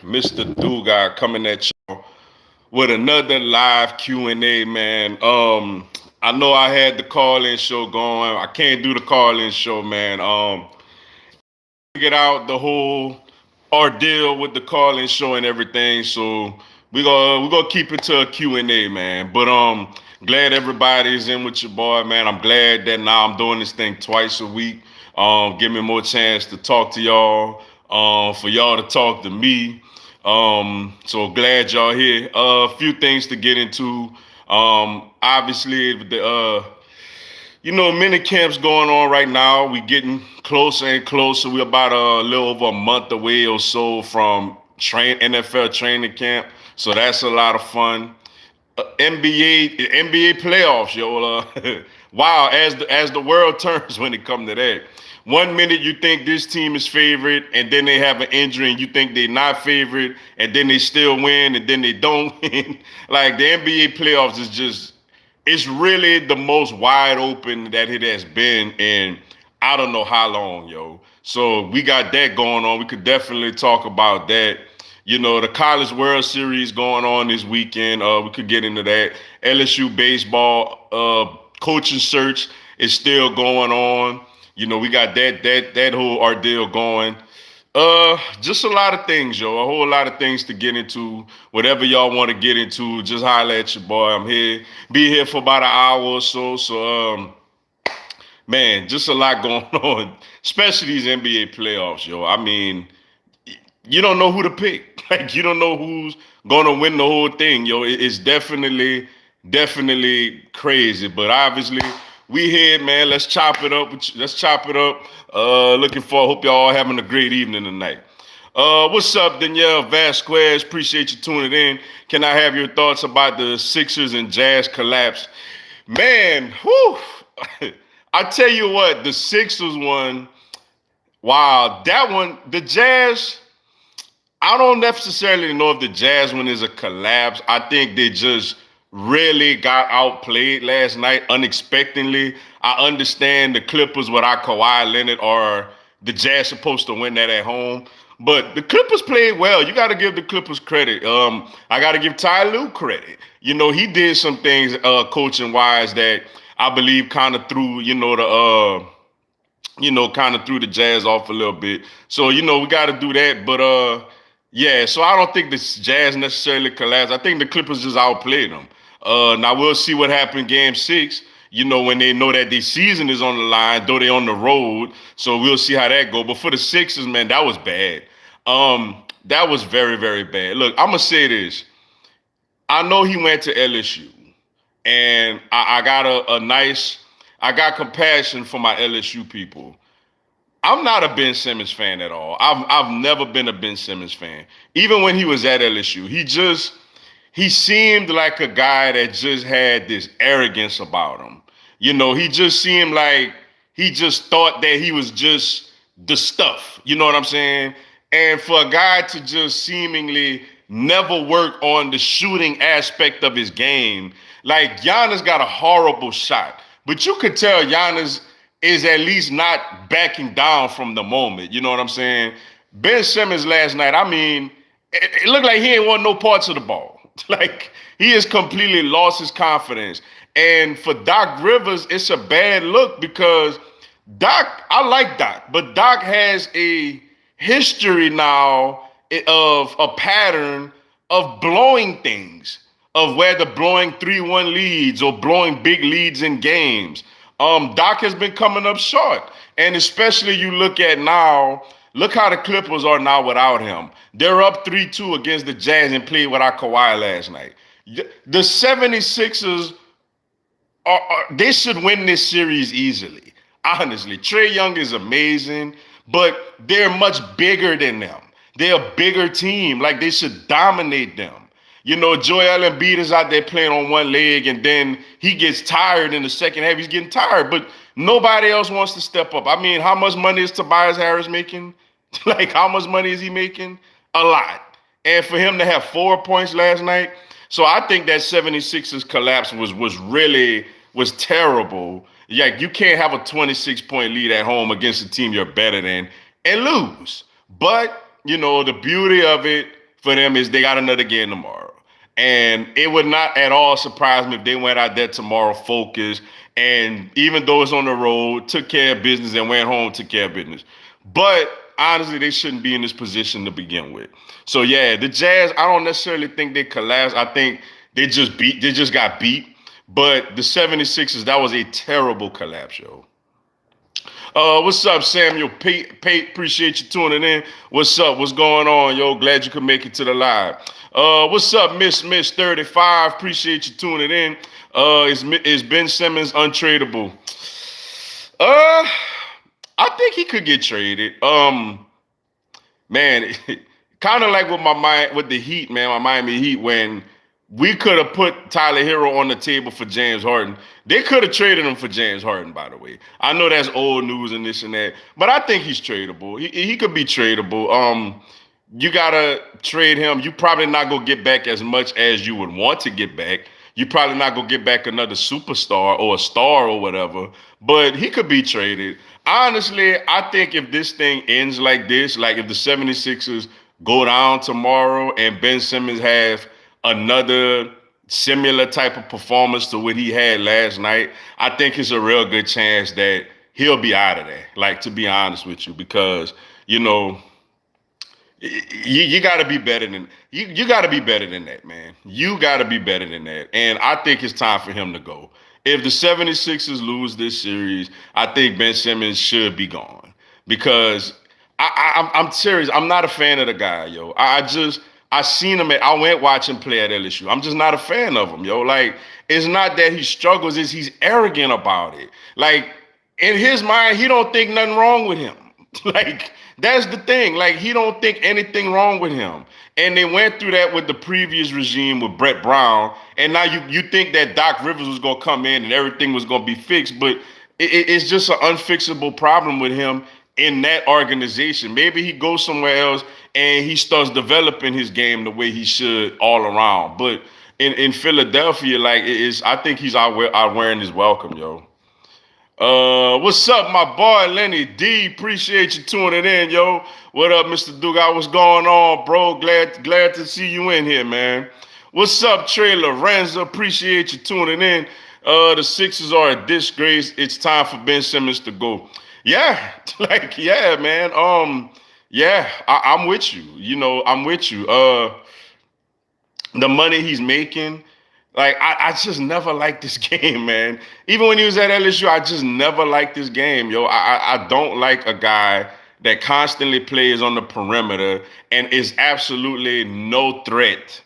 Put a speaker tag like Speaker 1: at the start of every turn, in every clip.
Speaker 1: Mr. Dugai coming at you with another live Q&A, man. I know I had the call-in show going. I can't do the call-in show, man. Get out the whole ordeal with the call-in show and everything. So we gonna keep it to a Q&A, man. But glad everybody's in with your boy, man. I'm glad that now I'm doing this thing twice a week. Give me more chance to talk to y'all. For y'all to talk to me. So glad y'all here. A few things to get into. Obviously mini camps going on right now. We getting closer and closer. We're about a little over a month away or so from NFL training camp. So that's a lot of fun. NBA playoffs, yo. Wow, as the world turns when it comes to that. One minute you think this team is favorite, and then they have an injury, and you think they're not favorite, and then they still win, and then they don't win. Like the NBA playoffs is just, it's really the most wide open that it has been in I don't know how long, yo. So we got that going on. We could definitely talk about that. The College World Series going on this weekend. We could get into that. LSU baseball coaching search is still going on. We got that whole ordeal going. Just a lot of things, yo. A whole lot of things to get into. Whatever y'all want to get into, just holler at your boy. I'm here. Be here for about an hour or so. So, man, just a lot going on, especially these NBA playoffs, yo. I mean, you don't know who to pick. Like, you don't know who's gonna win the whole thing, yo. It's definitely crazy. But obviously, we here, man. Let's chop it up. Let's chop it up. Looking for. Hope y'all having a great evening tonight. What's up, Danielle Vasquez? Appreciate you tuning in. Can I have your thoughts about the Sixers and Jazz collapse? Man, whew. I tell you what, the Sixers one. Wow, that one. The Jazz. I don't necessarily know if the Jazz one is a collapse. I think they just really got outplayed last night unexpectedly. I understand the Clippers without Kawhi Leonard or the Jazz supposed to win that at home. But the Clippers played well. You got to give the Clippers credit. I got to give Ty Lue credit. He did some things coaching wise that I believe kind of threw, kind of threw the Jazz off a little bit. So, we got to do that. But yeah, so I don't think the Jazz necessarily collapsed. I think the Clippers just outplayed them. Now we'll see what happened game 6. When they know that their season is on the line, though they're on the road. So we'll see how that go. But for the Sixers, man, that was bad. That was very, very bad. Look, I'm gonna say this. I know he went to LSU, and I got I got compassion for my LSU people. I'm not a Ben Simmons fan at all. I've never been a Ben Simmons fan. Even when he was at LSU, he seemed like a guy that just had this arrogance about him. He just seemed like he just thought that he was just the stuff. You know what I'm saying? And for a guy to just seemingly never work on the shooting aspect of his game, like Giannis got a horrible shot, but you could tell Giannis is at least not backing down from the moment. You know what I'm saying? Ben Simmons last night, I mean, it looked like he ain't want no parts of the ball. Like, he has completely lost his confidence. And for Doc Rivers, it's a bad look because I like Doc, but Doc has a history now of a pattern of blowing things, of whether blowing 3-1 leads or blowing big leads in games. Doc has been coming up short. And especially you look at now, look how the Clippers are now without him. They're up 3-2 against the Jazz and played without Kawhi last night. The 76ers, they should win this series easily. Honestly, Trae Young is amazing, but they're much bigger than them. They're a bigger team. Like, they should dominate them. Joel Embiid is out there playing on one leg, and then he gets tired in the second half. He's getting tired, but nobody else wants to step up. I mean, how much money is Tobias Harris making? Like, how much money is he making? A lot. And for him to have 4 points last night, so I think that 76ers collapse was terrible. Yeah, you can't have a 26-point lead at home against a team you're better than and lose. But, the beauty of it for them is they got another game tomorrow. And it would not at all surprise me if they went out there tomorrow focused. And even though it's on the road, took care of business and went home, took care of business. But honestly, they shouldn't be in this position to begin with. So yeah, the Jazz, I don't necessarily think they collapsed. I think they just got beat. But the 76ers, that was a terrible collapse, yo. What's up, Samuel? Pate, appreciate you tuning in. What's up? What's going on, yo? Glad you could make it to the live. What's up, Miss 35? Appreciate you tuning in. Is Ben Simmons untradeable? I think he could get traded. Man, kind of like with the Heat, man, my Miami Heat, when we could have put Tyler Hero on the table for James Harden. They could have traded him for James Harden, by the way. I know that's old news and this and that, but I think he's tradable. He could be tradable. You gotta trade him. You probably not gonna get back as much as you would want to get back. You probably not gonna get back another superstar or a star or whatever, but he could be traded. Honestly, I think if this thing ends like this, like if the 76ers go down tomorrow and Ben Simmons have another similar type of performance to what he had last night, I think it's a real good chance that he'll be out of there. Like, to be honest with you, because, you know, you got to be better than you got to be better than that, man. You got to be better than that. And I think it's time for him to go. If the 76ers lose this series, I think Ben Simmons should be gone because I'm serious. I'm not a fan of the guy, yo. I seen him I went watch him play at LSU. I'm just not a fan of him, yo. Like, it's not that he struggles, it's he's arrogant about it. Like, in his mind, he don't think nothing wrong with him. Like, that's the thing. Like, he don't think anything wrong with him. And they went through that with the previous regime with Brett Brown. And now you think that Doc Rivers was going to come in and everything was going to be fixed. But it's just an unfixable problem with him in that organization. Maybe he goes somewhere else and he starts developing his game the way he should all around. But in Philadelphia, like, I think he's out wearing his welcome, yo. What's up, my boy Lenny D? Appreciate you tuning in, yo. What up, Mr. Dugas? What's going on, bro? Glad to see you in here, man. What's up, Trey Lorenzo? Appreciate you tuning in. The Sixers are a disgrace. It's time for Ben Simmons to go. Yeah, like, yeah, man. Yeah, I'm with you. You know, I'm with you. The money he's making. Like, I just never liked this game, man. Even when he was at LSU, I just never liked this game, yo. I don't like a guy that constantly plays on the perimeter and is absolutely no threat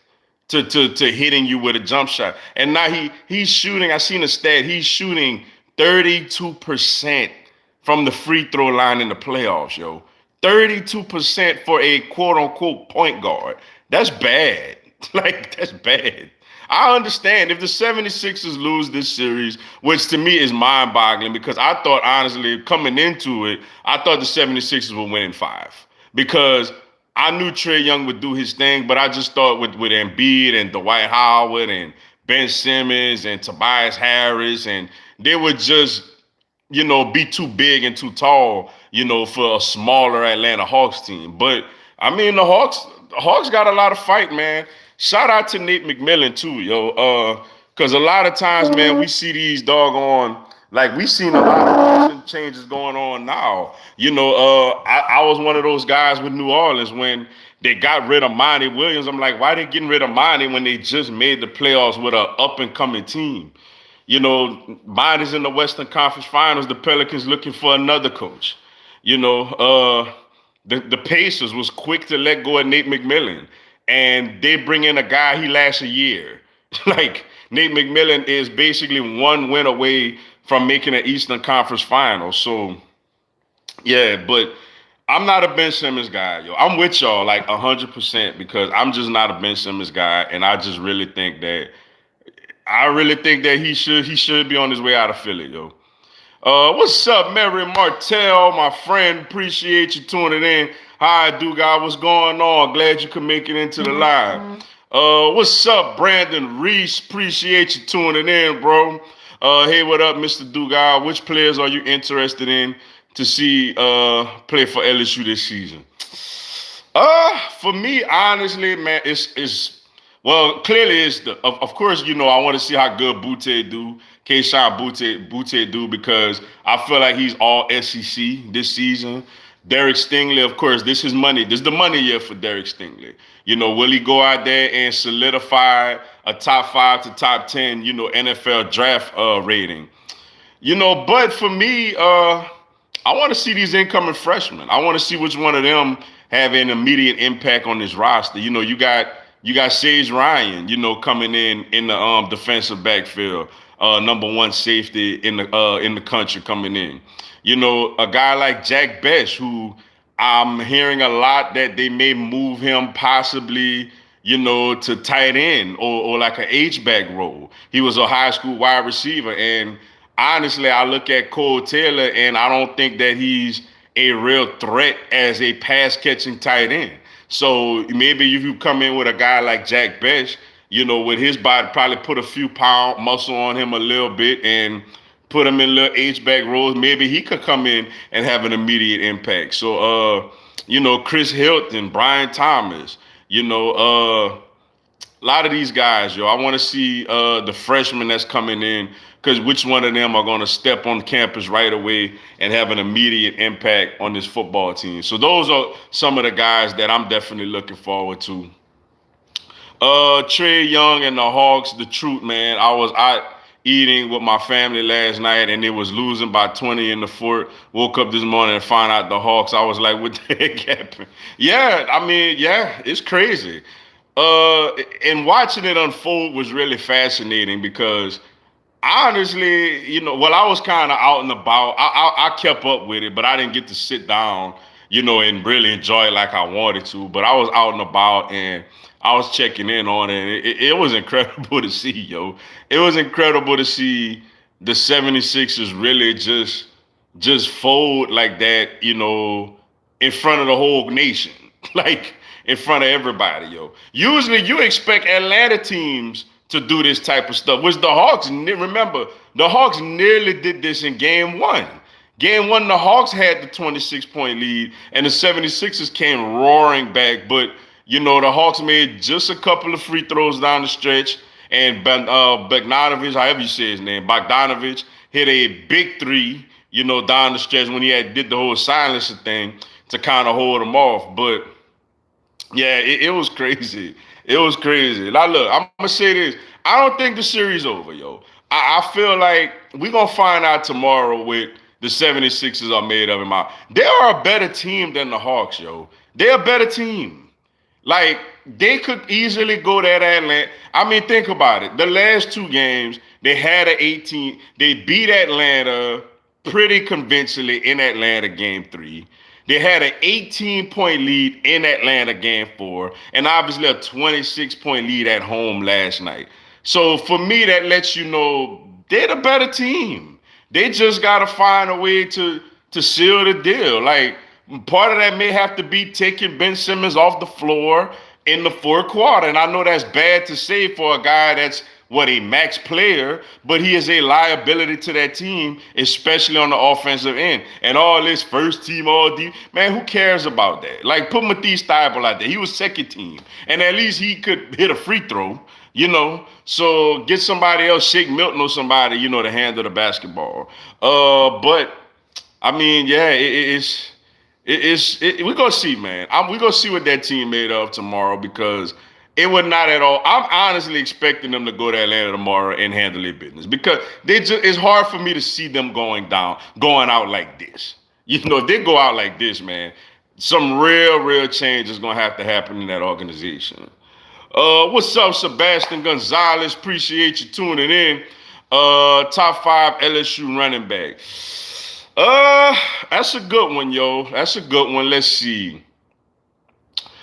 Speaker 1: to hitting you with a jump shot. And now he's shooting, I seen a stat, he's shooting 32% from the free throw line in the playoffs, yo. 32% for a quote-unquote point guard. That's bad. Like, that's bad. I understand if the 76ers lose this series, which to me is mind-boggling because I thought, honestly, coming into it, I thought the 76ers would win in 5 because I knew Trae Young would do his thing, but I just thought with Embiid and Dwight Howard and Ben Simmons and Tobias Harris, and they would just, you know, be too big and too tall, you know, for a smaller Atlanta Hawks team. But, I mean, the Hawks got a lot of fight, man. Shout out to Nate McMillan too, yo. Because a lot of times, man, we see these doggone, like, we seen a lot of changes going on now. You know, I was one of those guys with New Orleans when they got rid of Monty Williams. I'm like, why they getting rid of Monty when they just made the playoffs with an up-and-coming team? You know, Monty's in the Western Conference Finals. The Pelicans looking for another coach. You know, the Pacers was quick to let go of Nate McMillan. And they bring in a guy, he lasts a year. Like, Nate McMillan is basically one win away from making an Eastern Conference Final. So, yeah, but I'm not a Ben Simmons guy, yo. I'm with y'all like 100% because I'm just not a Ben Simmons guy. And I just really think that he should be on his way out of Philly, yo. What's up, Mary Martell, my friend? Appreciate you tuning in. Hi, Dugas. What's going on? Glad you could make it into the live. What's up, Brandon Reese? Appreciate you tuning in, bro. Hey, what up, Mr. Dugas? Which players are you interested in to see play for LSU this season? For me, honestly, man, it's well, clearly it's of course, I want to see how good Butte do, Keyshawn Butte do, because I feel like he's all SEC this season. Derek Stingley, of course, this is money. This is the money year for Derek Stingley. Will he go out there and solidify a top 5 to top 10, NFL draft rating? But for me, I want to see these incoming freshmen. I want to see which one of them have an immediate impact on this roster. You got Sage Ryan, coming in the defensive backfield, number one safety in the country coming in. A guy like Jack Bech, who I'm hearing a lot that they may move him possibly, to tight end or like an H-back role. He was a high school wide receiver, and honestly, I look at Cole Taylor and I don't think that he's a real threat as a pass catching tight end. So maybe if you come in with a guy like Jack Bech, with his body, probably put a few pound muscle on him a little bit and put him in little H-back roles, maybe he could come in and have an immediate impact. So, Chris Hilton, Brian Thomas, a lot of these guys, I want to see the freshmen that's coming in, because which one of them are going to step on campus right away and have an immediate impact on this football team. So those are some of the guys that I'm definitely looking forward to. Trey Young and the Hawks, the truth, man. I was out eating with my family last night and it was losing by 20 in the fourth. Woke up this morning and found out the Hawks. I was like, what the heck happened? Yeah, it's crazy. And watching it unfold was really fascinating because honestly, I was kind of out and about. I kept up with it, but I didn't get to sit down, and really enjoy it like I wanted to. But I was out and about and I was checking in on it. It was incredible to see, yo. It was incredible to see the 76ers really just fold like that, in front of the whole nation. Like in front of everybody, yo. Usually you expect Atlanta teams to do this type of stuff, which the Hawks, remember, the Hawks nearly did this in game one. Game one, the Hawks had the 26-point lead, and the 76ers came roaring back, but, the Hawks made just a couple of free throws down the stretch, and Bogdanovich, however you say his name, Bogdanovich, hit a big three, down the stretch when he did the whole silencer thing to kind of hold them off, but yeah, it was crazy. It was crazy. Now, look, I'm going to say this. I don't think the series over, yo. I feel like we're going to find out tomorrow what the 76ers are made of. They are a better team than the Hawks, yo. They're a better team. Like, they could easily go that Atlanta. I mean, think about it. The last two games, they had an 18. They beat Atlanta pretty convincingly in Atlanta game 3. They had an 18-point lead in Atlanta game 4, and obviously a 26-point lead at home last night. So for me, that lets you know they're the better team. They just got to find a way to seal the deal. Like, part of that may have to be taking Ben Simmons off the floor in the fourth quarter. And I know that's bad to say for a guy that's a max player, but he is a liability to that team, especially on the offensive end. And all this first team, all deep, man, who cares about that? Like, put Matisse Thybulle out there. He was second team, and at least he could hit a free throw, So get somebody else, Shake Milton or somebody, to handle the basketball. But I mean, yeah, we're gonna see, man. We're gonna see what that team made of tomorrow, because it would not at all. I'm honestly expecting them to go to Atlanta tomorrow and handle their business, because it's hard for me to see them going out like this. If they go out like this, man, some real change is gonna have to happen in that organization. What's up, Sebastian Gonzalez? Appreciate you tuning in. Top 5 LSU running back. That's a good one, yo. That's a good one. Let's see.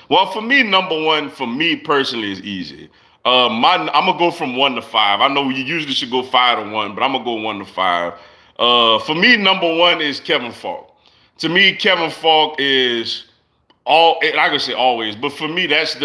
Speaker 1: Well, for me, number one, for me personally, is easy. I'm gonna go from 1 to 5. I know you usually should go 5 to 1, but I'm gonna go 1 to 5. For me, number one is Kevin Faulk. To me, Kevin Faulk is like I say always, but for me, that's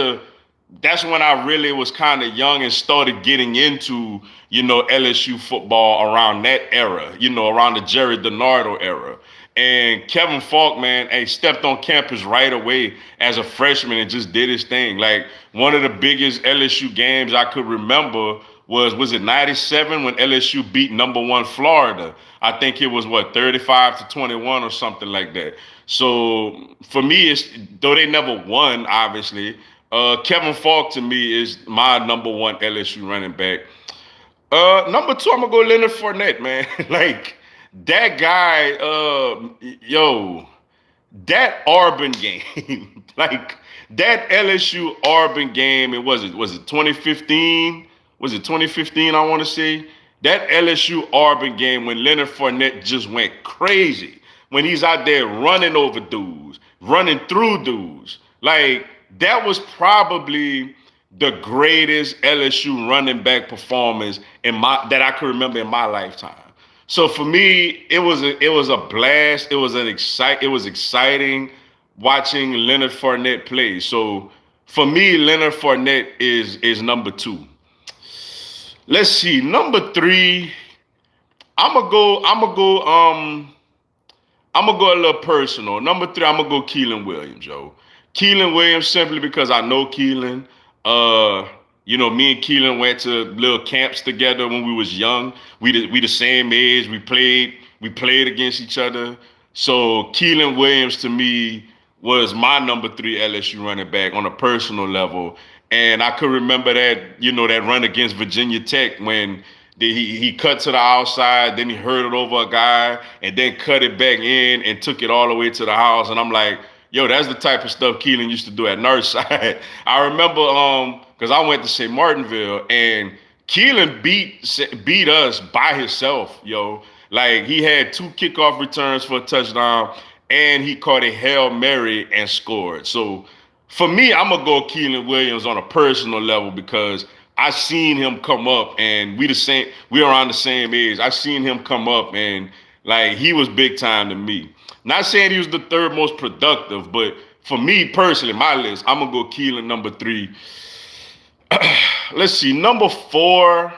Speaker 1: when I really was kind of young and started getting into, LSU football around that era, around the Jerry DiNardo era. And Kevin Falk, man, hey, stepped on campus right away as a freshman and just did his thing. Like one of the biggest LSU games I could remember was it 97 when LSU beat #1 Florida. I think it was what 35-21 or something like that. So for me, it's though they never won, obviously. Kevin Falk to me is my #1 LSU running back. Number two, I'm gonna go Leonard Fournette, man. Like that guy, yo, that Auburn game, like that LSU Auburn game. Was it 2015? Was it 2015? I want to say that LSU Auburn game when Leonard Fournette just went crazy when he's out there running over dudes, running through dudes. Like that was probably the greatest LSU running back performance in my that I could remember in my lifetime. So for me, it was a blast. It was exciting watching Leonard Fournette play. So for me, Leonard Fournette is number two. Let's see, number three. I'm gonna go. I'm gonna go. I'm gonna go a little personal. Number three, I'm gonna go Keelan Williams, yo. Keelan Williams simply because I know Keelan. Uh, me and Keelan went to little camps together when we was young. We the same age. We played against each other. So Keelan Williams to me was my number three LSU running back on a personal level. And I could remember that run against Virginia Tech when he cut to the outside, then he hurdled over a guy, and then cut it back in and took it all the way to the house. And I'm like, yo, that's the type of stuff Keelan used to do at Northside. I remember because I went to St. Martinville and Keelan beat us by himself, yo. Like he had 2 kickoff returns for a touchdown, and he caught a Hail Mary and scored. So for me, I'm gonna go Keelan Williams on a personal level because I seen him come up, and we around the same age. I seen him come up, and like he was big time to me. Not saying he was the third most productive, but for me personally, my list, I'm gonna go Keelan number three. Let's see, number four.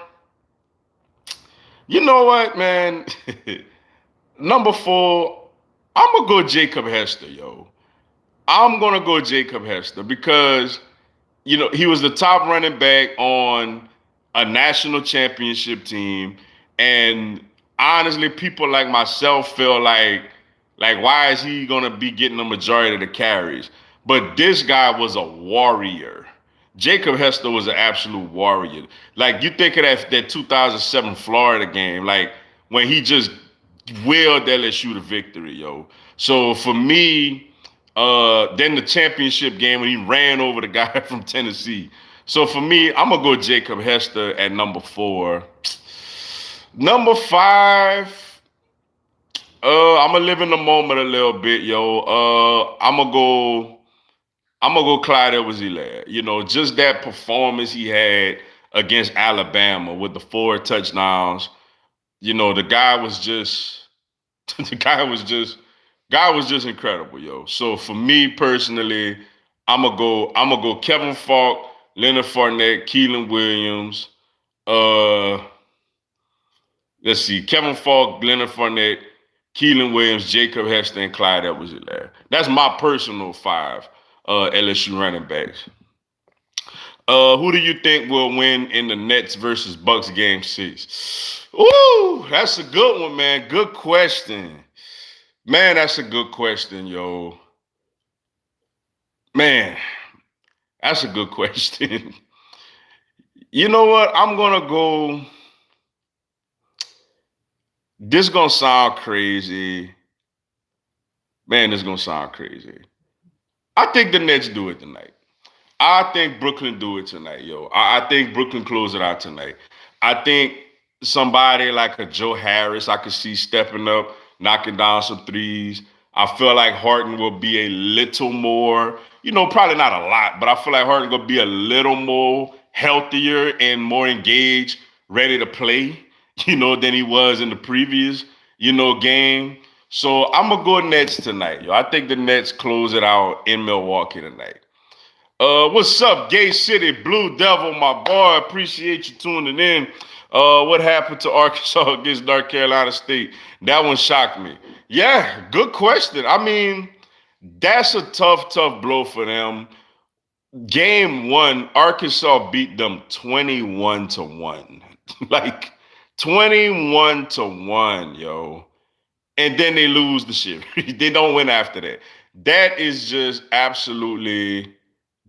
Speaker 1: You know what, man? Number four, I'm gonna go Jacob Hester, yo. I'm gonna go Jacob Hester because he was the top running back on a national championship team, and honestly, people like myself feel like why is he gonna be getting the majority of the carries? But this guy was a warrior. Jacob Hester was an absolute warrior. Like you think of that 2007 Florida game, like when he just willed LSU to victory, yo. So for me, then the championship game when he ran over the guy from Tennessee. So for me, I'm gonna go Jacob Hester at number four. Number five, I'm gonna live in the moment a little bit, yo. I'm gonna go Clyde Edwards-Helaire. Just that performance he had against Alabama with the 4 touchdowns. The guy was just the guy was just incredible, yo. So for me personally, I'm gonna go Kevin Falk, Leonard Fournette, Keelan Williams. Let's see, Kevin Falk, Leonard Fournette, Keelan Williams, Jacob Hester, and Clyde Edwards-Helaire. That's my personal 5 LSU running backs. Who do you think will win in the Nets versus Bucks game 6? Ooh, that's a good one, man. Good question. Man, that's a good question, yo. Man, that's a good question. You know what? I'm going to go. This going to sound crazy. Man, this going to sound crazy. I think the Nets do it tonight. I think Brooklyn do it tonight, yo. I think Brooklyn close it out tonight. I think somebody like a Joe Harris I could see stepping up, knocking down some threes. I feel like Harden will be a little more, probably not a lot, but I feel like Harden will be a little more healthier and more engaged, ready to play, than he was in the previous, game. So I'm going to go Nets tonight, yo. I think the Nets close it out in Milwaukee tonight. What's up, Gay City Blue Devil, my boy? Appreciate you tuning in. What happened to Arkansas against North Carolina State? That one shocked me. Yeah, good question. I mean, that's a tough blow for them. Game one, Arkansas beat them 21-1. Like 21-1, yo. And then they lose the series. They don't win after that. That is just absolutely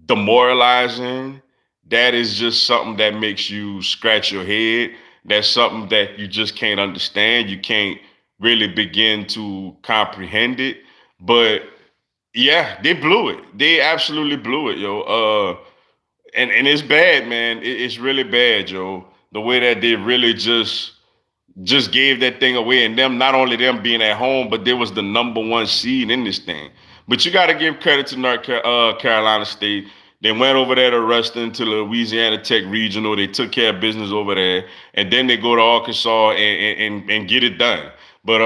Speaker 1: demoralizing. That is just something that makes you scratch your head. That's something that you just can't understand. You can't really begin to comprehend it. But yeah, they blew it. They absolutely blew it, yo. And it's bad, man. It's really bad, yo. The way that they really just gave that thing away, and them, not only them being at home, but they was the number one seed in this thing. But you got to give credit to Carolina State. They went over there to Ruston to the Louisiana Tech Regional. They took care of business over there, and then they go to Arkansas and get it done. But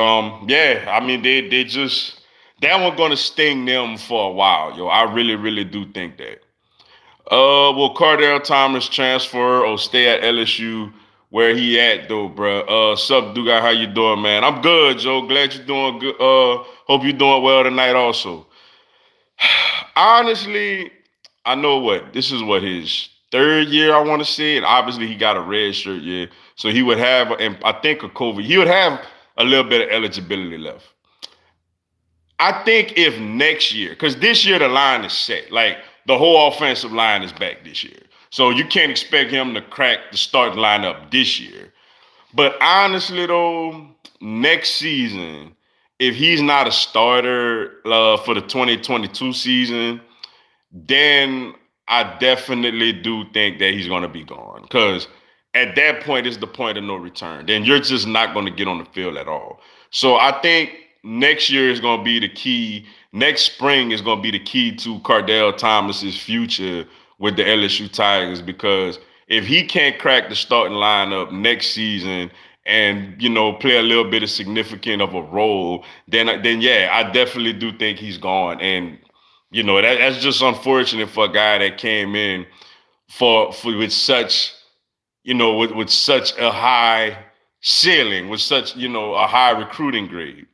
Speaker 1: yeah, I mean they just that one gonna sting them for a while, yo. I really do think that. Will Cardell Thomas transfer or stay at LSU? Where he at though, bro? Sup, Duga? How you doing, man? I'm good, Joe. Glad you're doing good. Hope you're doing well tonight, also. Honestly, I know what this is. What his third year, I want to say, and obviously he got a red shirt year, so he would have, and I think a COVID, he would have a little bit of eligibility left. I think if next year, because this year the line is set, like the whole offensive line is back this year. So you can't expect him to crack the starting lineup this year. But honestly, though, next season, if he's not a starter for the 2022 season, then I definitely do think that he's going to be gone. Because at that point, it's the point of no return. Then you're just not going to get on the field at all. So I think next year is going to be the key. Next spring is going to be the key to Cardell Thomas's future with the LSU Tigers, because if he can't crack the starting lineup next season and play a little bit of significant of a role, then yeah, I definitely do think he's gone. And that's just unfortunate for a guy that came in for with such with such a high ceiling, with such a high recruiting grade.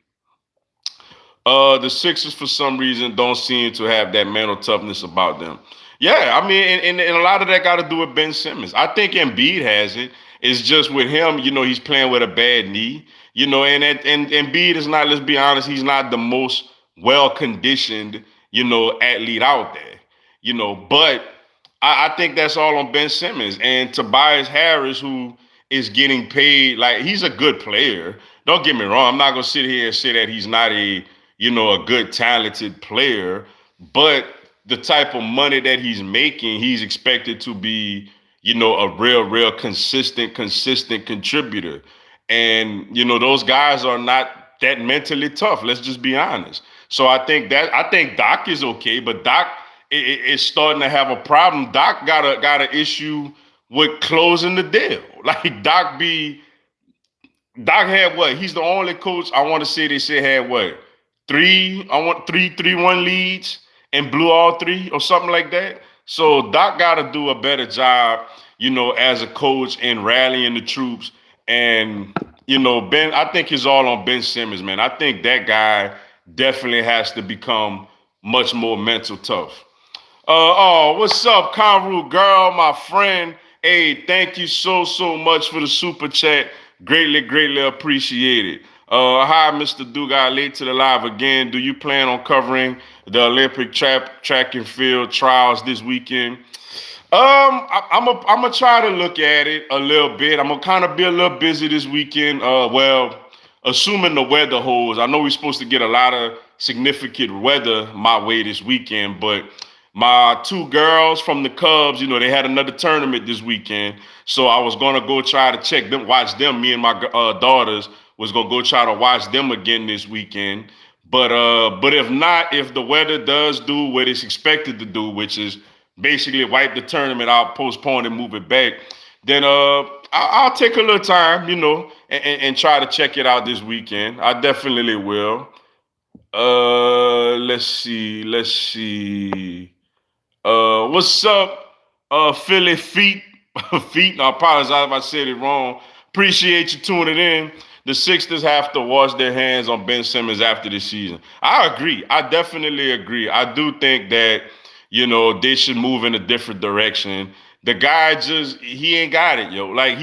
Speaker 1: The Sixers, for some reason, don't seem to have that mental toughness about them. Yeah, I mean, and a lot of that got to do with Ben Simmons. I think Embiid has it. It's just with him, he's playing with a bad knee. And Embiid is not. Let's be honest, he's not the most well conditioned, athlete out there. But I think that's all on Ben Simmons and Tobias Harris, who is getting paid. Like, he's a good player. Don't get me wrong. I'm not gonna sit here and say that he's not a good talented player, but the type of money that he's making, he's expected to be, a real consistent contributor. And those guys are not that mentally tough. Let's just be honest. So I think Doc is okay, but Doc is starting to have a problem. Doc got an issue with closing the deal. Like Doc had what? He's the only coach I want to say they said had what? Three 3-1 leads and blew all three or something like that. So Doc got to do a better job, as a coach in rallying the troops. And Ben, I think it's all on Ben Simmons, man. I think that guy definitely has to become much more mental tough. Oh, what's up, Conru girl, my friend? Hey, thank you so much for the super chat. Greatly appreciated. Hi, Mr. Duga, late to the live again. Do you plan on covering the Olympic track and field trials this weekend? I'm gonna try to look at it a little bit. I'm gonna kind of be a little busy this weekend. Well, assuming the weather holds. I know we're supposed to get a lot of significant weather my way this weekend, but my two girls from the Cubs, they had another tournament this weekend. So I was going to go try to check them, watch them. Me and my daughters was going to go try to watch them again this weekend. But if not, if the weather does do what it's expected to do, which is basically wipe the tournament out, postpone and move it back, then I'll take a little time, and try to check it out this weekend. I definitely will. Let's see. What's up, Philly Feet? Feet. I apologize if I said it wrong. Appreciate you tuning in. the Sixers have to wash their hands on Ben Simmons after this season. I agree. I definitely agree. I do think that, they should move in a different direction. The guy he ain't got it, yo. Like,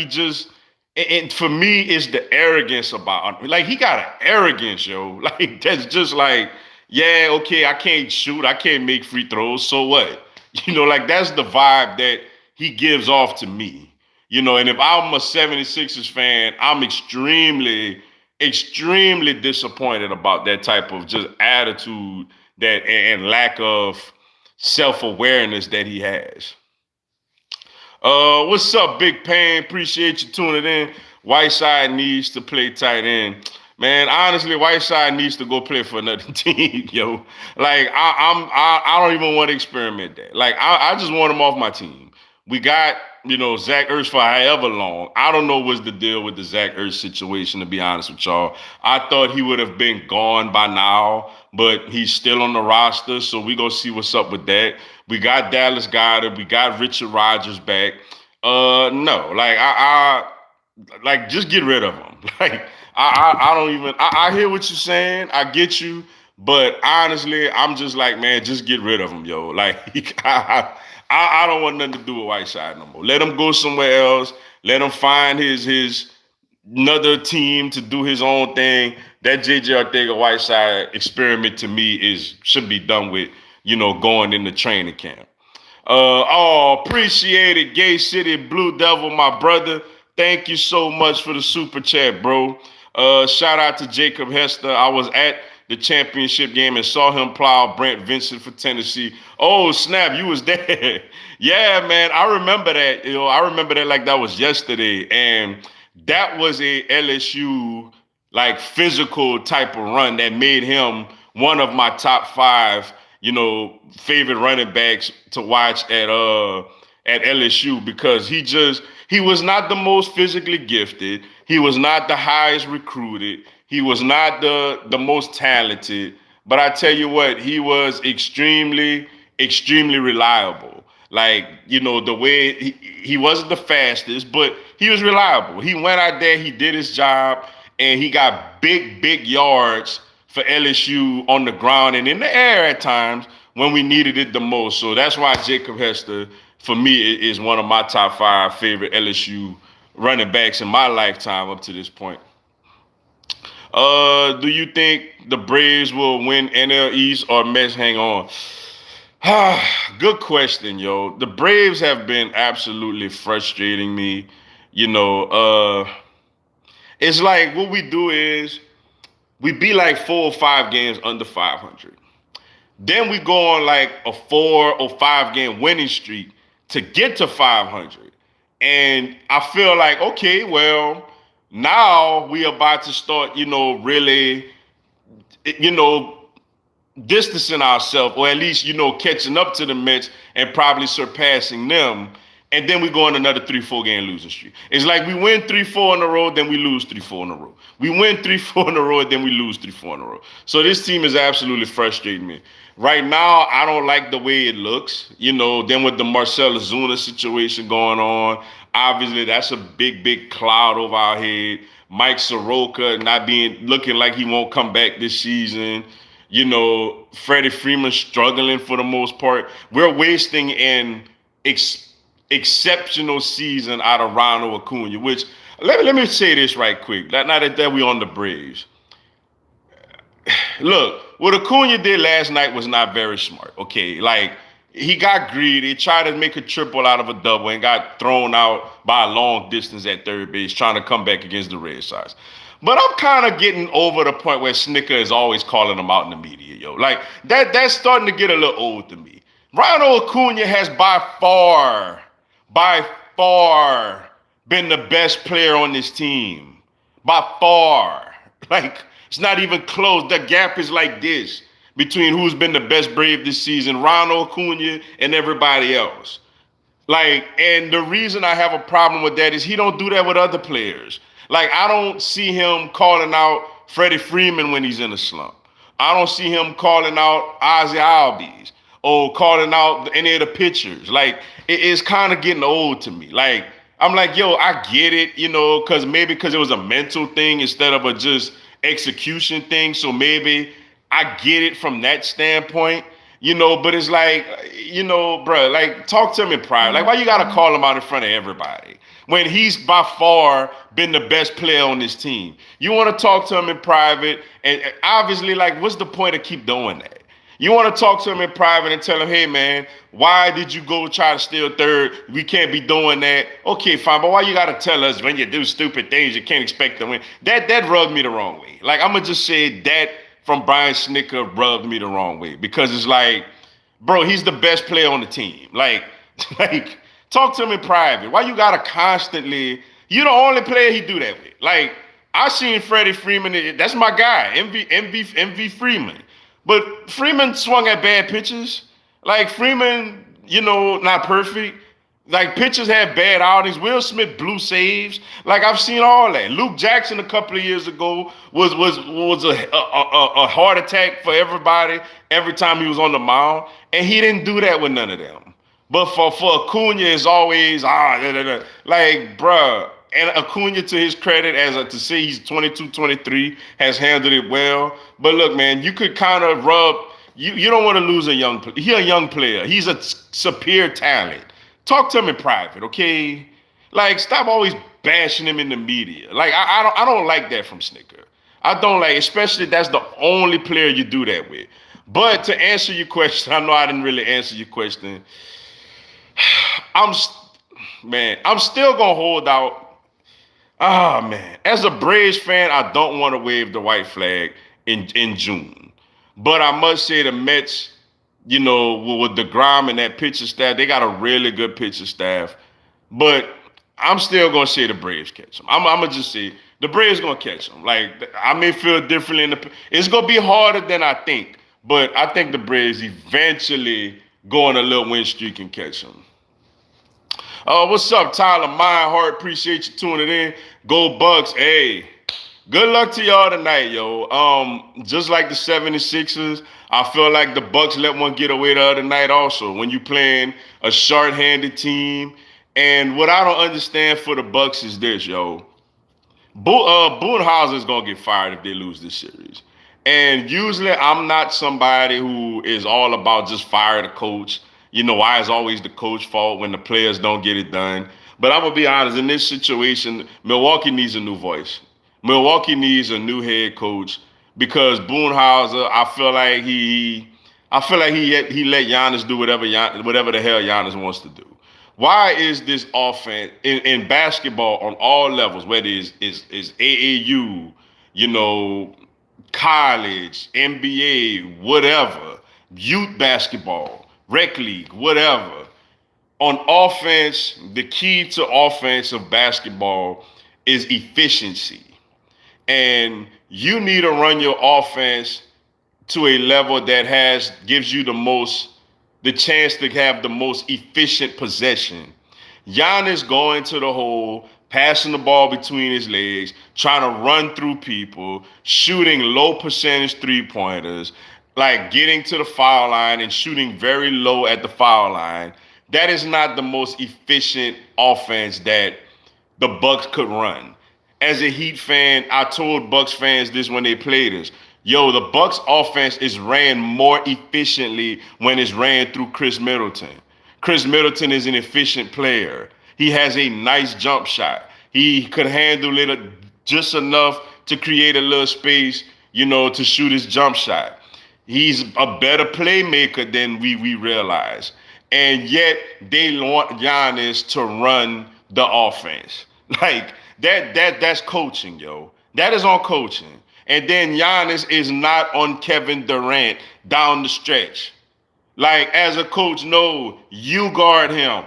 Speaker 1: and for me, it's the arrogance about, like, he got an arrogance, yo. Like, that's just like, yeah, okay, I can't shoot, I can't make free throws, so what? Like, that's the vibe that he gives off to me. And if I'm a 76ers fan, I'm extremely, extremely disappointed about that type of just attitude and lack of self-awareness that he has. What's up, Big Pain? Appreciate you tuning in. Whiteside needs to play tight end. Man, honestly, Whiteside needs to go play for another team, yo. Like, I don't even want to experiment that. Like, I just want him off my team. We got, Zach Ertz for however long. I don't know what's the deal with the Zach Ertz situation, to be honest with y'all. I thought he would have been gone by now, but he's still on the roster, so we go see what's up with that. We got Dallas Goedert. We got Richard Rodgers back. No, like, just get rid of him. Like, I don't even, I hear what you're saying. I get you. But honestly, I'm just like, man, just get rid of him, yo. Like, I don't want nothing to do with Whiteside no more. Let him go somewhere else. Let him find his another team to do his own thing. That JJ Arcega-Whiteside experiment to me should be done with, going into training camp. Appreciate it, Gay City Blue Devil, my brother. Thank you so much for the super chat, bro. Shout out to Jacob Hester. I was at the championship game and saw him plow Brent Vincent for Tennessee. Oh, snap, you was there. Yeah, man, I remember that. I remember that like that was yesterday. And that was a LSU, like, physical type of run that made him one of my top 5, favorite running backs to watch at LSU, because he was not the most physically gifted. He was not the highest recruited. He was not the most talented. But I tell you what, he was extremely, extremely reliable. Like, the way he wasn't the fastest, but he was reliable. He went out there, he did his job, and he got big, big yards for LSU on the ground and in the air at times when we needed it the most. So that's why Jacob Hester, for me, is one of my top 5 favorite LSU running backs in my lifetime up to this point. Do you think the Braves will win NL East or Mets hang on? Good question, yo. The Braves have been absolutely frustrating me. It's like what we do is we be like 4 or 5 games under 500. Then we go on like a 4 or 5 game winning streak to get to 500. And I feel like, okay, well, now we about to start, really, distancing ourselves, or at least, catching up to the Mets and probably surpassing them. And then we go on another 3-4 game losing streak. It's like we win 3-4 in a row, then we lose 3-4 in a row. We win 3-4 in a row, then we lose 3-4 in a row. So this team is absolutely frustrating me. Right now, I don't like the way it looks. Then with the Marcell Ozuna situation going on, obviously that's a big, big cloud over our head. Mike Soroka looking like he won't come back this season. Freddie Freeman struggling for the most part. We're wasting an exceptional season out of Ronald Acuna, which, let me say this right quick. Now that we on the Braves. Look, what Acuna did last night was not very smart, okay? Like, he got greedy, tried to make a triple out of a double, and got thrown out by a long distance at third base, trying to come back against the Red Sox. But I'm kind of getting over the point where Snicker is always calling him out in the media, yo. Like, that's starting to get a little old to me. Ronald Acuna has by far been the best player on this team. By far. Like, it's not even close. The gap is like this between who's been the best Brave this season, Ronald Acuna and everybody else. Like, and the reason I have a problem with that is he don't do that with other players. Like, I don't see him calling out Freddie Freeman when he's in a slump. I don't see him calling out Ozzie Albies or calling out any of the pitchers. Like, it's kind of getting old to me. Like, I'm like, yo, I get it, because maybe because it was a mental thing instead of a just execution thing. So maybe I get it from that standpoint, but it's like, bro, like talk to him in private. Like, why you gotta call him out in front of everybody when he's by far been the best player on this team? You want to talk to him in private, and obviously, like, what's the point of keep doing that? You want to talk to him in private and tell him, hey, man, why did you go try to steal third? We can't be doing that. Okay, fine, but why you got to tell us when you do stupid things, you can't expect to win? That rubbed me the wrong way. Like, I'm going to just say that from Brian Schnicker rubbed me the wrong way because it's like, bro, he's the best player on the team. Like, talk to him in private. Why you got to constantly, you the only player he do that with. Like, I seen Freddie Freeman, that's my guy, MV Freeman. But Freeman swung at bad pitches. Like Freeman, not perfect. Like pitchers had bad outings. Will Smith blew saves. Like I've seen all that. Luke Jackson a couple of years ago was a heart attack for everybody every time he was on the mound, and he didn't do that with none of them. But for Acuna, it's always like bruh. And Acuna, to his credit, to say he's 22, 23, has handled it well. But look, man, you could kind of you don't want to lose a young player. He's a young player. He's a superior talent. Talk to him in private, okay? Like, stop always bashing him in the media. Like, I don't like that from Schnicker. I don't like, especially that's the only player you do that with. But to answer your question, I know I didn't really answer your question. I'm still gonna hold out. Ah, man. As a Braves fan, I don't want to wave the white flag in June. But I must say the Mets, with DeGrom and that pitcher staff, they got a really good pitcher staff. But I'm still going to say the Braves catch them. I'm going to just say the Braves going to catch them. Like, I may feel differently. It's going to be harder than I think. But I think the Braves eventually go on a little win streak and catch them. What's up, Tyler Meinhardt? Appreciate you tuning in. Go Bucks. Hey, good luck to y'all tonight, yo. Just like the 76ers, I feel like the Bucks let one get away the other night also when you playing a short-handed team. And what I don't understand for the Bucks is this, yo. Budenholzer is going to get fired if they lose this series. And usually I'm not somebody who is all about just fire the coach. Why is always the coach's fault when the players don't get it done? But I'm going to be honest, in this situation, Milwaukee needs a new voice. Milwaukee needs a new head coach because Budenholzer, I feel like he let Giannis do whatever the hell Giannis wants to do. Why is this offense in basketball on all levels, whether it's AAU, college, NBA, whatever, youth basketball, rec league, whatever. On offense, the key to offensive basketball is efficiency. And you need to run your offense to a level that gives you the chance to have the most efficient possession. Giannis going to the hole, passing the ball between his legs, trying to run through people, shooting low percentage three-pointers, like getting to the foul line and shooting very low at the foul line. That is not the most efficient offense that the Bucks could run. As a Heat fan, I told Bucks fans this when they played us. Yo, the Bucks offense is ran more efficiently when it's ran through Chris Middleton. Chris Middleton is an efficient player. He has a nice jump shot. He could handle it just enough to create a little space, to shoot his jump shot. He's a better playmaker than we realize. And yet they want Giannis to run the offense. Like that's coaching, yo. That is on coaching. And then Giannis is not on Kevin Durant down the stretch. Like, as a coach, no, you guard him.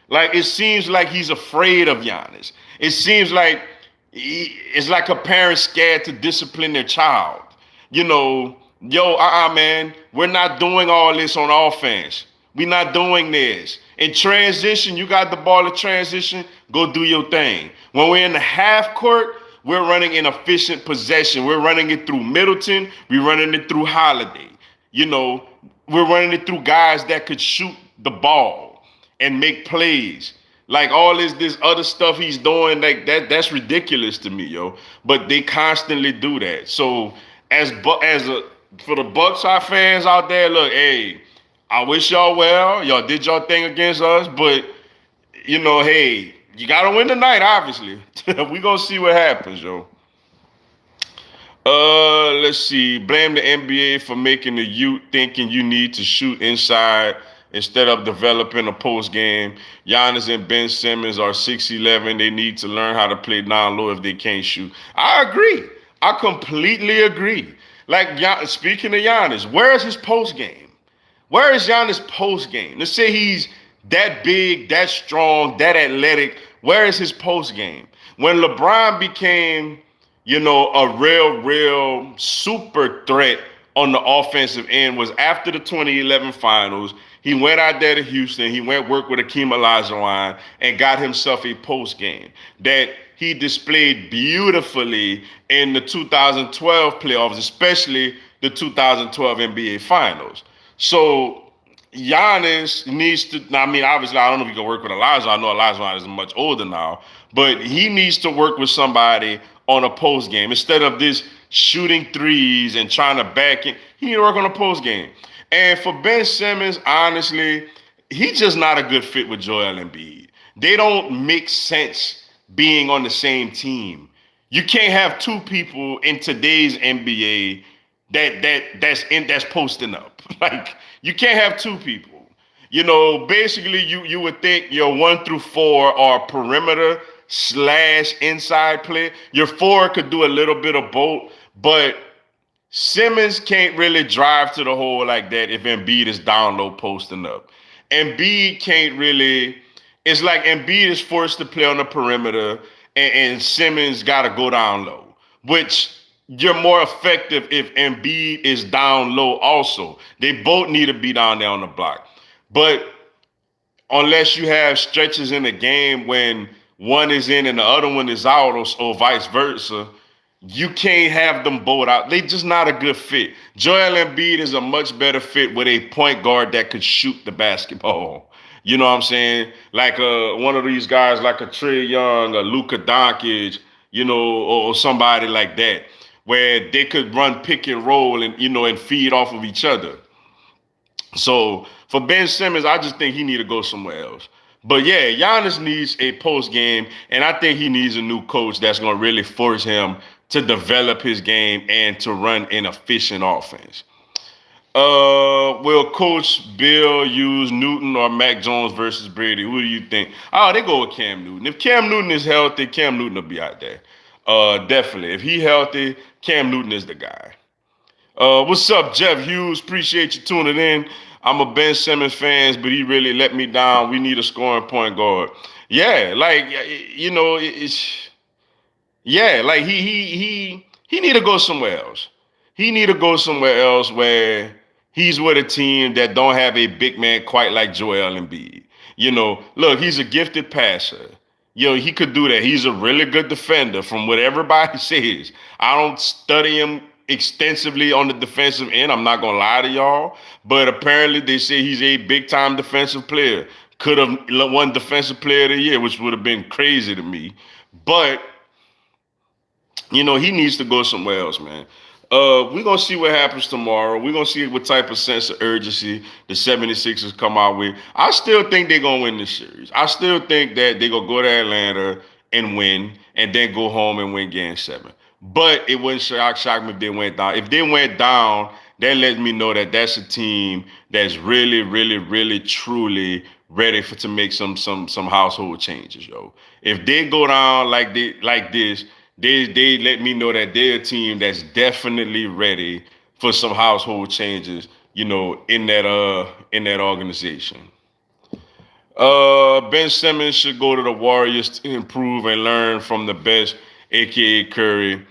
Speaker 1: Like, it seems like he's afraid of Giannis. It seems like it's like a parent scared to discipline their child. Man, we're not doing all this on offense. We're not doing this. In transition, you got the ball in transition, go do your thing. When we're in the half court, we're running an efficient possession. We're running it through Middleton. We're running it through Holiday. We're running it through guys that could shoot the ball and make plays. Like all this other stuff he's doing, like that's ridiculous to me, yo. But they constantly do that. So as a for the Buckshot fans out there, look, hey, I wish y'all well. Y'all did y'all thing against us, but hey, you gotta win tonight, obviously. We gonna see what happens, yo. Let's see. Blame the NBA for making the youth thinking you need to shoot inside instead of developing a post game. Giannis and Ben Simmons are 6'11". They need to learn how to play down low if they can't shoot. I agree. I completely agree. Like speaking of Giannis, where is his post game? Where is Giannis' post game? Let's say he's that big, that strong, that athletic. Where is his post game? When LeBron became, a real super threat on the offensive end was after the 2011 finals. He went out there to Houston. He went work with Akeem Olajuwon and got himself a post game that he displayed beautifully in the 2012 playoffs, especially the 2012 NBA Finals. So Giannis needs to. I mean, obviously, I don't know if he can work with Elijah. I know Elijah is much older now, but he needs to work with somebody on a post game instead of this shooting threes and trying to back it. He need to work on a post game. And for Ben Simmons, honestly, he's just not a good fit with Joel Embiid. They don't make sense being on the same team. You can't have two people in today's NBA that's posting up. Like you can't have two people. Basically you would think your 1 through 4 are perimeter / inside play. Your 4 could do a little bit of both, but Simmons can't really drive to the hole like that if Embiid is down low posting up. Embiid can't really. It's like Embiid is forced to play on the perimeter, and Simmons got to go down low, which you're more effective if Embiid is down low also. They both need to be down there on the block. But unless you have stretches in the game when one is in and the other one is out or vice versa, you can't have them both out. They just not a good fit. Joel Embiid is a much better fit with a point guard that could shoot the basketball. You know what I'm saying? Like one of these guys like a Trae Young, a Luka Doncic, or somebody like that, where they could run pick and roll and feed off of each other. So for Ben Simmons, I just think he need to go somewhere else. But yeah, Giannis needs a post game, and I think he needs a new coach that's going to really force him to develop his game and to run an efficient offense. Will Coach Bill use Newton or Mac Jones versus Brady? Who do you think? Oh, they go with Cam Newton. If Cam Newton is healthy, Cam Newton will be out there. Definitely. If he healthy, Cam Newton is the guy. What's up, Jeff Hughes? Appreciate you tuning in. I'm a Ben Simmons fan, but he really let me down. We need a scoring point guard. Yeah, like it's like he need to go somewhere else. He need to go somewhere else where he's with a team that don't have a big man quite like Joel Embiid. Look, he's a gifted passer. He could do that. He's a really good defender from what everybody says. I don't study him extensively on the defensive end. I'm not going to lie to y'all. But apparently they say he's a big-time defensive player. Could have won Defensive Player of the Year, which would have been crazy to me. But, he needs to go somewhere else, man. We're going to see what happens tomorrow. We're going to see what type of sense of urgency the 76ers come out with. I still think they're going to win this series. I still think that they're going to go to Atlanta and win and then go home and win Game 7. But it wouldn't shock me if they went down. If they went down, that lets me know that that's a team that's really, really, really, truly ready to make some household changes, yo. If they go down like this, they let me know that they're a team that's definitely ready for some household changes, in that organization. Ben Simmons should go to the Warriors to improve and learn from the best, aka Curry.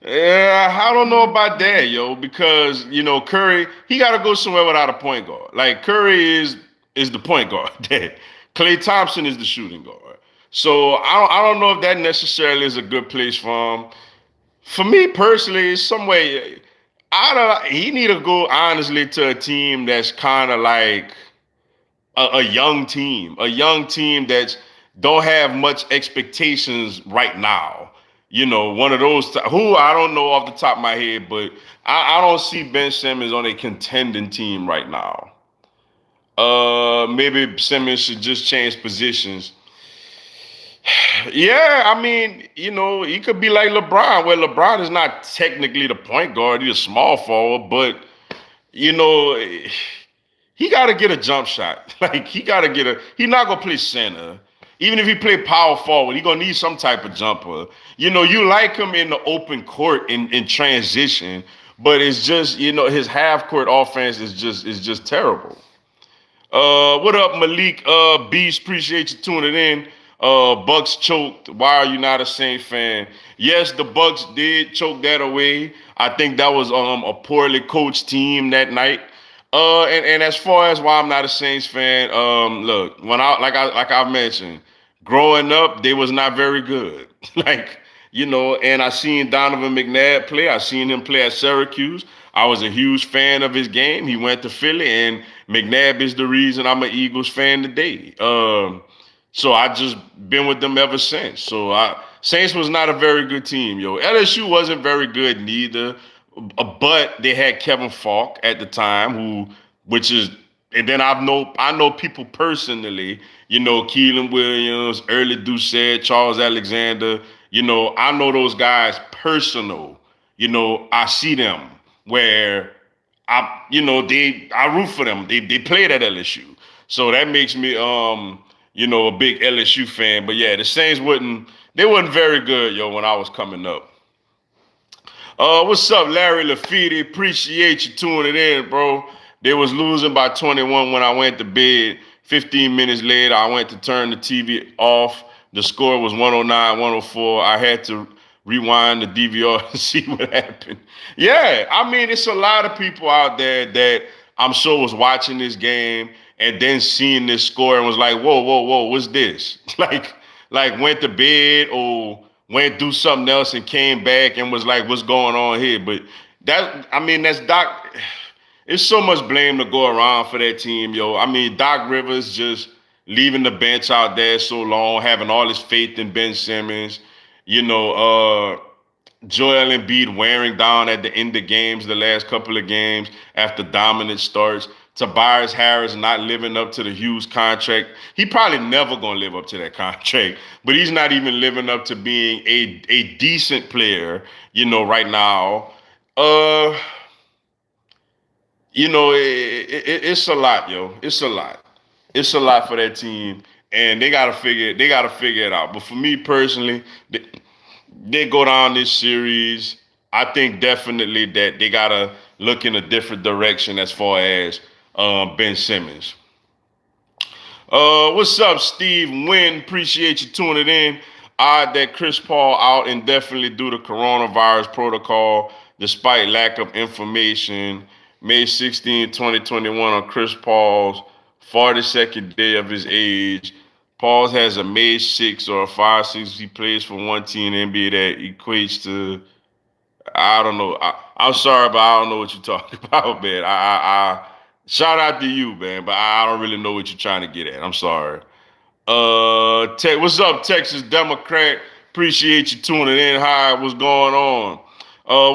Speaker 1: Yeah, I don't know about that, yo, because Curry, he got to go somewhere without a point guard. Like Curry is the point guard. Klay Thompson is the shooting guard. So I don't know if that necessarily is a good place for him. For me personally, some way he need to go honestly to a team that's kind of like a young team that's don't have much expectations right now. You know, one of those who I don't know off the top of my head, but I don't see Ben Simmons on a contending team right now. Maybe Simmons should just change positions. Yeah, I mean, you know, he could be like LeBron, where LeBron is not technically the point guard; he's a small forward, but you know, he got to get a jump shot. Like he got to get a. He's not gonna play center. Even if he play power forward, he gonna need some type of jumper. You know, you like him in the open court in transition, but it's just his half court offense is just terrible. What up, Malik? Beast, appreciate you tuning in. Bucks choked. Why are you not a Saints fan? Yes, the Bucks did choke that away. I think that was a poorly coached team that night. And as far as why I'm not a Saints fan, look, when I mentioned, growing up, they was not very good. And I seen Donovan McNabb play. I seen him play at Syracuse. I was a huge fan of his game. He went to Philly, and McNabb is the reason I'm an Eagles fan today. So I just been with them ever since. Saints was not a very good team, yo. LSU wasn't very good neither, but they had Kevin Falk at the time, and then I know people personally, Keelan Williams, Early Doucette, Charles Alexander. I know those guys personal. I see them where I root for them. They played at LSU, so that makes me a big LSU fan. But yeah, the Saints wasn't very good, yo, when I was coming up. What's up, Larry Lafiti? Appreciate you tuning in, bro. They was losing by 21 when I went to bed. 15 minutes later, I went to turn the TV off. The score was 109-104. I had to rewind the DVR to see what happened. Yeah, I mean, it's a lot of people out there that I'm sure was watching this game and then seeing this score and was like, whoa, whoa, whoa, what's this? like went to bed or went do something else and came back and was like, what's going on here? But that's Doc. It's so much blame to go around for that team, yo. I mean, Doc Rivers just leaving the bench out there so long, having all his faith in Ben Simmons, Joel Embiid wearing down at the end of games, the last couple of games after dominant starts. Tobias Harris not living up to the Hughes contract. He probably never gonna live up to that contract, but he's not even living up to being a decent player, right now. It's a lot, yo. It's a lot. It's a lot for that team, and they gotta figure it out. But for me personally, they go down this series. I think definitely that they gotta look in a different direction as far as Ben Simmons. What's up, Steve Wynn? Appreciate you tuning in. Odd that Chris Paul out indefinitely due to coronavirus protocol, despite lack of information. May 16, 2021, on Chris Paul's 42nd day of his age. Paul has a May 6 or a 5-6. He plays for one team in the NBA that equates to, I don't know. I'm sorry, but I don't know what you're talking about, man. I shout out to you, man, but I don't really know what you're trying to get at. I'm sorry. What's up, Texas Democrat? Appreciate you tuning in. Hi, what's going on?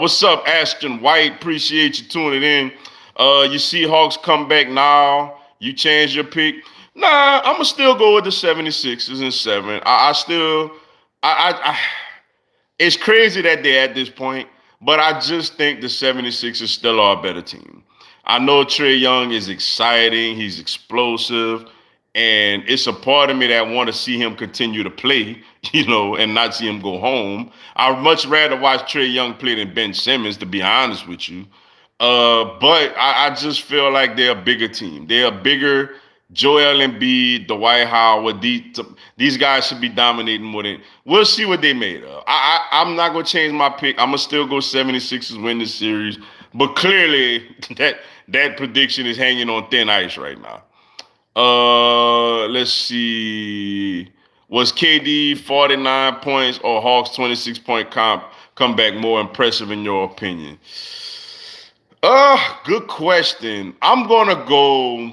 Speaker 1: What's up, Ashton White? Appreciate you tuning in. You Seahawks come back now. You change your pick. Nah, I'm gonna still go with the 76ers in 7. It's crazy that they're at this point, but I just think the 76ers still are a better team. I know Trae Young is exciting. He's explosive. And it's a part of me that want to see him continue to play, and not see him go home. I'd much rather watch Trae Young play than Ben Simmons, to be honest with you. But I just feel like they're a bigger team. They're a bigger Joel Embiid, Dwight Howard. These guys should be dominating more than. We'll see what they made of. I'm not going to change my pick. I'm going to still go 76ers win this series. But clearly, that prediction is hanging on thin ice right now. Let's see. Was KD 49 points or Hawks 26-point comeback more impressive in your opinion? Good question. I'm gonna go.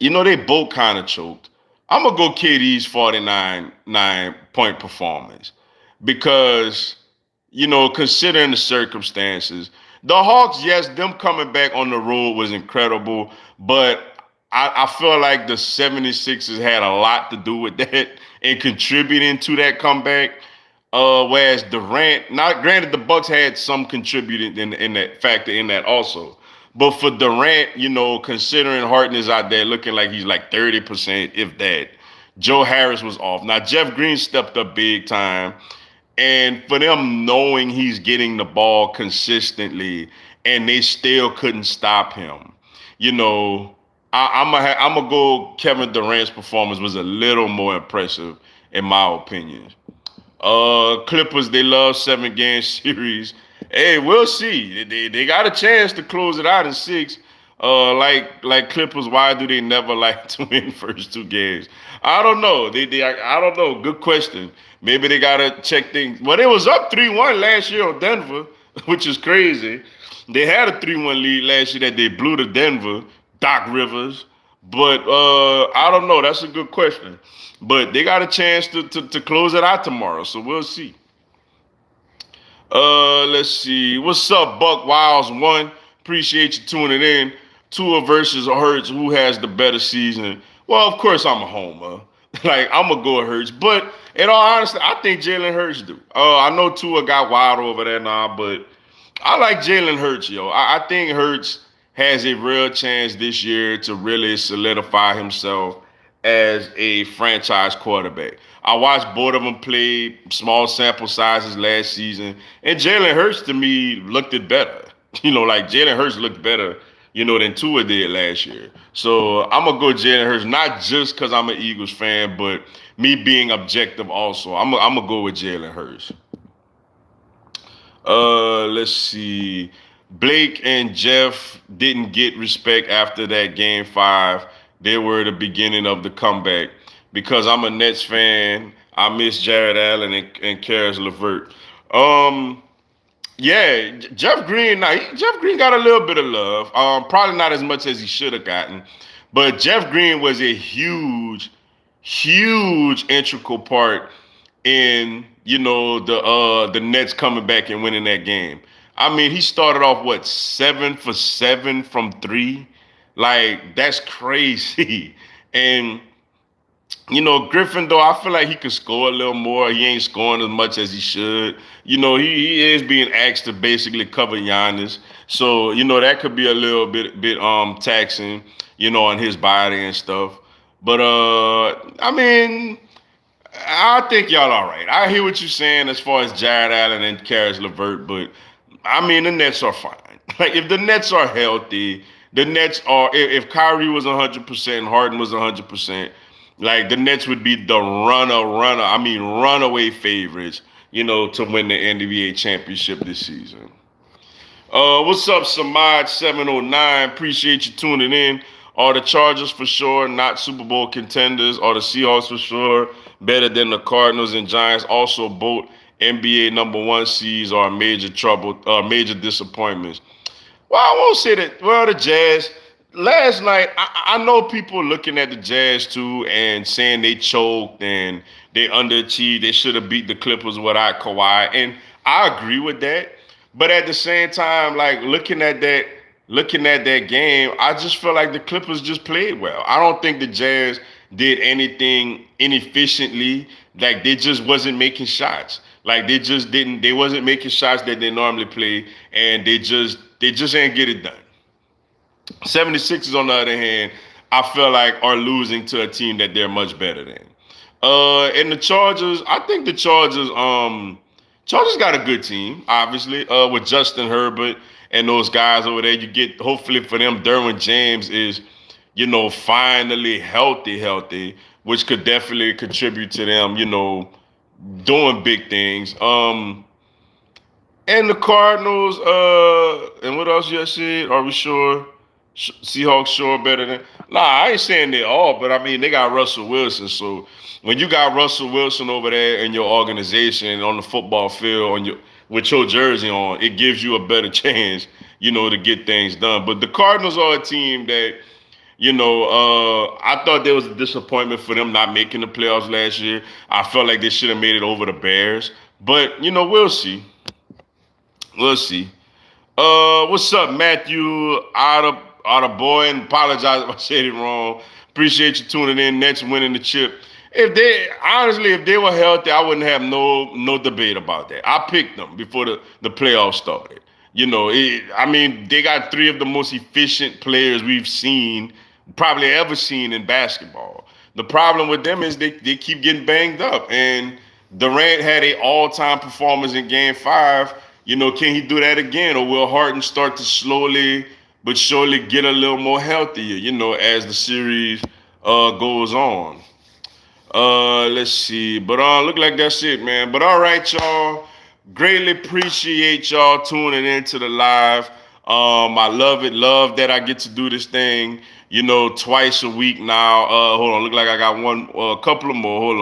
Speaker 1: They both kind of choked, I'm gonna go KD's 49 point performance because considering the circumstances, the Hawks, yes, them coming back on the road was incredible, but I feel like the 76ers had a lot to do with that and contributing to that comeback. Whereas Durant, not granted, the Bucks had some contributing in that factor in that also. But for Durant, considering Harden is out there looking like he's like 30%, if that, Joe Harris was off. Now Jeff Green stepped up big time. And for them knowing he's getting the ball consistently and they still couldn't stop him, I'm gonna go. Kevin Durant's performance was a little more impressive in my opinion. Clippers, they love 7-game series. Hey, we'll see. They got a chance to close it out in 6. Like Clippers, why do they never like to win first 2 games? I don't know. I don't know. Good question. Maybe they gotta check things. Well, it was up 3-1 last year on Denver, which is crazy. They had a 3-1 lead last year that they blew to Denver, Doc Rivers. But I don't know. That's a good question. But they got a chance to close it out tomorrow, so we'll see. Let's see. What's up, Buck Wiles 1? Appreciate you tuning in. Tua versus Hurts. Who has the better season? Well, of course I'm a homer. Like I'm gonna go with Hurts, but in all honesty, I think Jalen Hurts do. I know Tua got wild over there now, but I like Jalen Hurts, yo. I think Hurts has a real chance this year to really solidify himself as a franchise quarterback. I watched both of them play small sample sizes last season, and Jalen Hurts to me looked it better. Like Jalen Hurts looked better, than Tua did last year. So I'm gonna go Jalen Hurts, not just because I'm an Eagles fan, but me being objective also. I'm gonna go with Jalen Hurts. Let's see. Blake and Jeff didn't get respect after that game 5. They were the beginning of the comeback. Because I'm a Nets fan, I miss Jared Allen and Karis LeVert. Yeah, Jeff Green. Now, Jeff Green got a little bit of love. Probably not as much as he should have gotten, but Jeff Green was a huge integral part in the Nets coming back and winning that game. I mean, he started off 7 for 7 from 3. Like that's crazy. And Griffin, though, I feel like he could score a little more. He ain't scoring as much as he should. He is being asked to basically cover Giannis. So, that could be a little bit taxing, on his body and stuff. But I mean, I think y'all all right. I hear what you're saying as far as Jared Allen and Karis LeVert, but I mean the Nets are fine. Like if the Nets are healthy, the Nets are if Kyrie was 100%, Harden was 100%, like the Nets would be the runaway favorites, to win the NBA championship this season. What's up, Samad 709? Appreciate you tuning in. Are the Chargers for sure not Super Bowl contenders? Are the Seahawks for sure better than the Cardinals and Giants? Also, both NBA #1 seeds are major trouble, major disappointments. Well, I won't say that. Well, the Jazz. Last night, I know people looking at the Jazz too and saying they choked and they underachieved. They should have beat the Clippers without Kawhi, and I agree with that. But at the same time, like looking at that game, I just feel like the Clippers just played well. I don't think the Jazz did anything inefficiently. Like they just wasn't making shots. Like they wasn't making shots that they normally play, and they just ain't get it done. 76ers, on the other hand, I feel like are losing to a team that they're much better than. And the Chargers, I think the Chargers got a good team, obviously, with Justin Herbert and those guys over there. You get, hopefully for them, Derwin James is, finally healthy, which could definitely contribute to them, doing big things. And the Cardinals, and what else you said? Are we sure? Seahawks sure better than? Nah, I ain't saying they all, but I mean they got Russell Wilson. So when you got Russell Wilson over there in your organization on the football field with your jersey on, it gives you a better chance, to get things done. But the Cardinals are a team that I thought there was a disappointment for them not making the playoffs last year. I felt like they should have made it over the Bears. But, we'll see. We'll see. What's up, Matthew? Out of boy, and apologize if I said it wrong. Appreciate you tuning in. Nets winning the chip. If they were healthy, I wouldn't have no debate about that. I picked them before the playoffs started. They got three of the most efficient players we've seen, probably ever seen in basketball. The problem with them is they keep getting banged up. And Durant had an all-time performance in Game 5. Can he do that again? Or will Harden start to slowly but surely get a little more healthier, as the series goes on? Let's see. But look like that's it, man. But all right, y'all. Greatly appreciate y'all tuning into the live. I love it. Love that I get to do this thing, twice a week now. Hold on. Look like I got a couple of more. Hold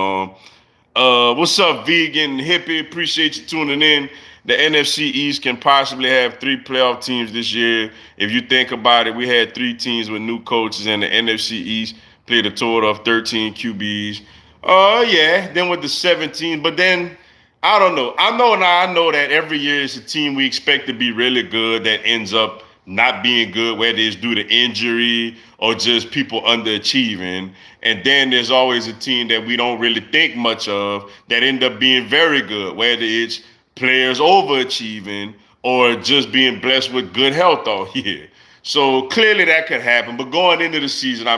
Speaker 1: on. What's up, vegan hippie? Appreciate you tuning in. The NFC East can possibly have 3 playoff teams this year. If you think about it, we had 3 teams with new coaches, and the NFC East played a total of 13 QBs. Yeah. Then with the 17, but then I don't know. I know that every year it's a team we expect to be really good that ends up not being good, whether it's due to injury or just people underachieving. And then there's always a team that we don't really think much of that end up being very good, whether it's players overachieving or just being blessed with good health all year. So clearly that could happen. But going into the season,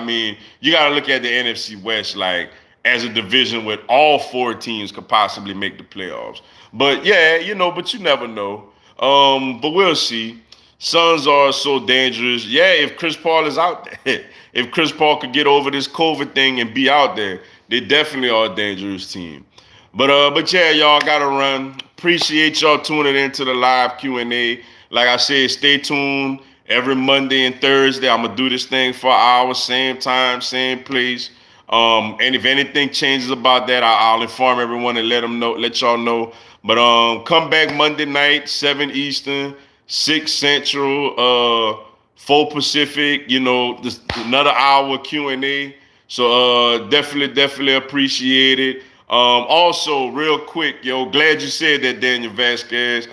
Speaker 1: you got to look at the NFC West like as a division where all 4 teams could possibly make the playoffs. But yeah, but you never know. But we'll see. Suns are so dangerous. Yeah, if Chris Paul is out there, if Chris Paul could get over this COVID thing and be out there, they definitely are a dangerous team. But yeah, y'all gotta run. Appreciate y'all tuning into the live Q&A. Like I said, stay tuned every Monday and Thursday. I'm gonna do this thing for an hour, same time, same place. And if anything changes about that, I'll inform everyone and let y'all know. But come back Monday night, 7 Eastern, 6 Central, 4 Pacific. Another hour Q&A. So definitely appreciate it. Also, real quick, glad you said that, Daniel Vasquez.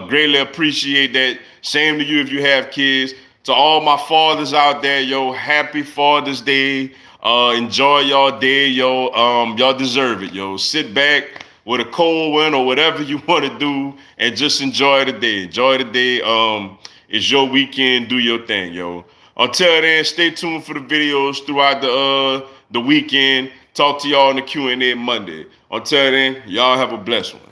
Speaker 1: Greatly appreciate that. Same to you if you have kids. To all my fathers out there, happy Father's Day. Enjoy y'all day, y'all deserve it, Sit back with a cold one or whatever you want to do and just enjoy the day. Enjoy the day. It's your weekend. Do your thing, Until then, stay tuned for the videos throughout the weekend. Talk to y'all in the Q&A Monday. Until then, y'all have a blessed one.